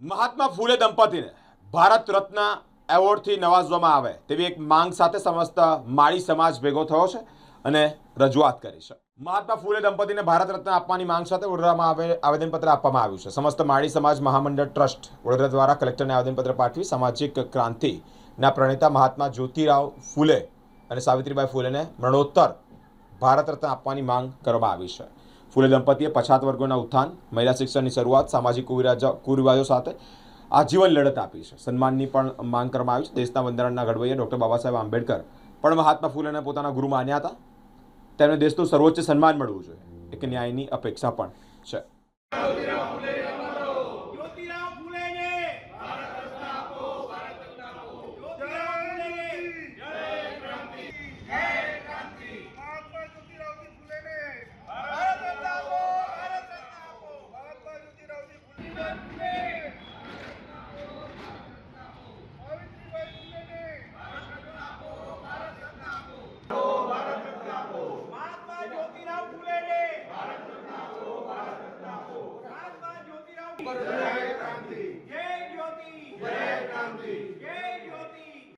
મહાત્મા ફૂલે દંપતીને ભારત રત્ન એવોર્ડથી નવાજવામાં આવે તેવી એક માંગ સાથે સમસ્ત માળી સમાજ ભેગો થયો છે અને રજૂઆત કરી છે। મહાત્મા ફૂલે દંપતીને ભારત રત્ન આપવાની માંગ સાથે વડોદરામાં આવેદનપત્ર આપવામાં આવ્યું છે। સમસ્ત માળી સમાજ મહામંડળ ટ્રસ્ટ વડોદરા દ્વારા કલેક્ટરને આવેદનપત્ર પાઠવી સામાજિક ક્રાંતિના પ્રણેતા મહાત્મા જ્યોતિરાવ ફૂલે અને સાવિત્રીબાઈ ફૂલેને મરણોત્તર ભારત રત્ન આપવાની માંગ કરવામાં આવી છે। ફૂલે દંપતીએ પછાત વર્ગોના ઉત્થાન, મહિલા શિક્ષણની શરૂઆત, સામાજિક કુરિવાજો સાથે આજીવન લડત આપી છે। સન્માનની પણ માંગ કરવામાં આવી છે। દેશના બંધારણના ઘડવૈયા ડૉક્ટર બાબા સાહેબ આંબેડકર પણ મહાત્મા ફૂલેને પોતાના ગુરુ માન્યા હતા। તેમને દેશનું સર્વોચ્ચ સન્માન મળવું જોઈએ, એક ન્યાયની અપેક્ષા પણ છે।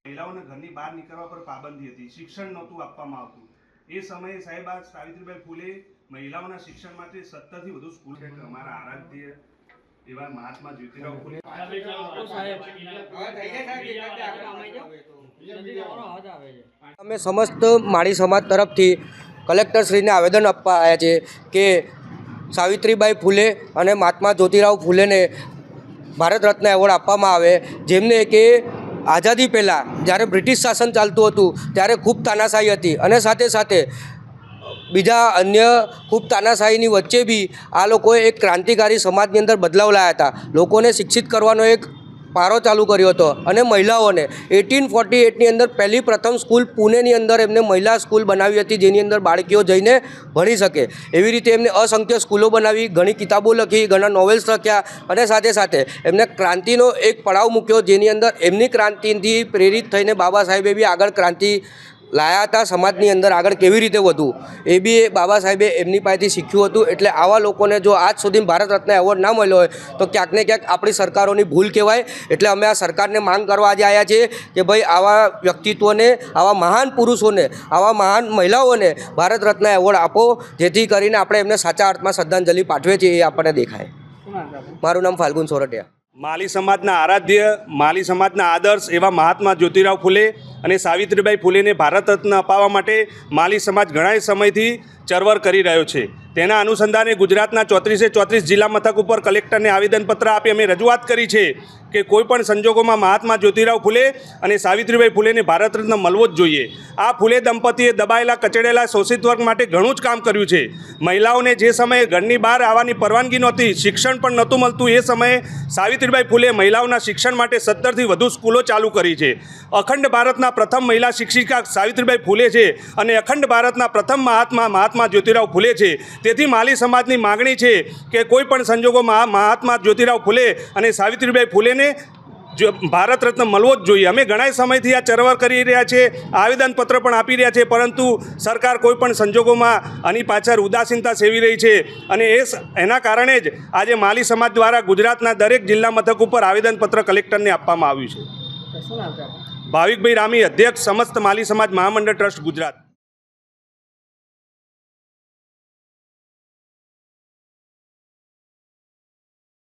महिलाओं ने घरनी बहार निकलवा पर पाबंदी थी, शिक्षण नहोतुं आपवामां आवतुं। ए समये साहेब आ सावित्रीबाई फूले महिलाओना शिक्षण माटे 70 થી વધુ स्कूल के अमारा आराध्य एवा महात्मा ज्योतिराव फूले અમે સમસ્ત માળી સમાજ તરફથી કલેક્ટરશ્રીને આવેદન આપવા આવ્યા છે કે સાવિત્રીબાઈ ફૂલે અને મહાત્મા જ્યોતિરાવ ફૂલેને ભારત રત્ન એવોર્ડ આપવામાં આવે, જેમને કે આઝાદી પહેલાં જ્યારે બ્રિટિશ શાસન ચાલતું હતું ત્યારે ખૂબ તાનાશાહી હતી અને સાથે સાથે બીજા અન્ય ખૂબ તાનાશાહીની વચ્ચે બી આ લોકોએ એક ક્રાંતિકારી સમાજની અંદર બદલાવ લાવ્યા હતા। લોકોને શિક્ષિત કરવાનો એક પારો ચાલુ કર્યો હતો અને મહિલાઓને 1848ની અંદર પહેલી પ્રથમ સ્કૂલ પુણેની અંદર એમને મહિલા સ્કૂલ બનાવી હતી, જેની અંદર બાળકીઓ જઈને ભણી શકે। એવી રીતે એમને અસંખ્ય સ્કૂલો બનાવી, ઘણી કિતાબો લખી, ઘણા નોવેલ્સ લખ્યા અને સાથે સાથે એમને ક્રાંતિનો એક પડાવ મૂક્યો, જેની અંદર એમની ક્રાંતિથી પ્રેરિત થઈને બાબા સાહેબે બી આગળ ક્રાંતિ લાયા હતા। સમાજની અંદર આગળ કેવી રીતે વધવું એ બી બાબા સાહેબે એમની પાસેથી શીખ્યું હતું। એટલે આવા લોકોને જો આજ સુધી ભારત રત્ન એવોર્ડ ના મળ્યો હોય તો ક્યાંક ને ક્યાંક આપણી સરકારોની ભૂલ કહેવાય। એટલે અમે આ સરકારને માંગ કરવા આજે આવ્યા છીએ કે ભાઈ આવા વ્યક્તિત્વને, આવા મહાન પુરુષોને, આવા મહાન મહિલાઓને ભારત રત્ન એવોર્ડ આપો, જેથી કરીને આપણે એમને સાચા અર્થમાં શ્રદ્ધાંજલિ પાઠવે છે એ આપણને દેખાય। મારું નામ ફાલ્ગુન સોરઠિયા। माली समाजना आराध्य, माली समाजना आदर्श एवं महात्मा ज्योतिराव फूले અને સાવિત્રીબાઈ ફૂલેને ભારત રત્ન અપાવવા માટે માલી સમાજ ઘણા સમયથી ચળવળ કરી રહ્યો છે। તેના અનુસંધાને ગુજરાતના 34 જિલ્લા મથક ઉપર કલેક્ટરને આવેદનપત્ર આપી અમે રજૂઆત કરી છે કે કોઈપણ સંજોગોમાં મહાત્મા જ્યોતિરાવ ફૂલે અને સાવિત્રીબાઈ ફૂલેને ભારત રત્ન મળવો જ જોઈએ। આ ફૂલે દંપતીએ દબાયેલા, કચડેલા, શોષિત વર્ગ માટે ઘણું જ કામ કર્યું છે। મહિલાઓને જે સમયે ઘરની બહાર આવવાની પરવાનગી નહોતી, શિક્ષણ પણ નહોતું મળતું, એ સમયે સાવિત્રીબાઈ ફૂલે મહિલાઓના શિક્ષણ માટે 70 થી વધુ સ્કૂલો ચાલુ કરી છે। અખંડ ભારતના પ્રથમ મહિલા શિક્ષિકા સાવિત્રીબાઈ ફૂલે છે અને અખંડ ભારતના પ્રથમ મહાત્મા જ્યોતિરાવ ફૂલે છે। તેથી માલી સમાજની માગણી છે કે કોઈ પણ સંજોગોમાં મહાત્મા જ્યોતિરાવ ફૂલે અને સાવિત્રીબાઈ ફૂલેને ભારત રત્ન મળવો જ જોઈએ। અમે ઘણા સમયથી આ ચળવળ કરી રહ્યા છે, આવેદનપત્ર પણ આપી રહ્યા છે, પરંતુ સરકાર કોઈ પણ સંજોગોમાં આની પાછળ ઉદાસીનતા સેવી રહી છે અને એના કારણે જ આજે માલી સમાજ દ્વારા ગુજરાતના દરેક જિલ્લા મથક ઉપર આવેદનપત્ર કલેક્ટરને આપવામાં આવ્યું છે। ભાવિકભાઈ રામી, અધ્યક્ષ સમસ્ત માલી સમાજ મહામંડળ ટ્રસ્ટ ગુજરાત।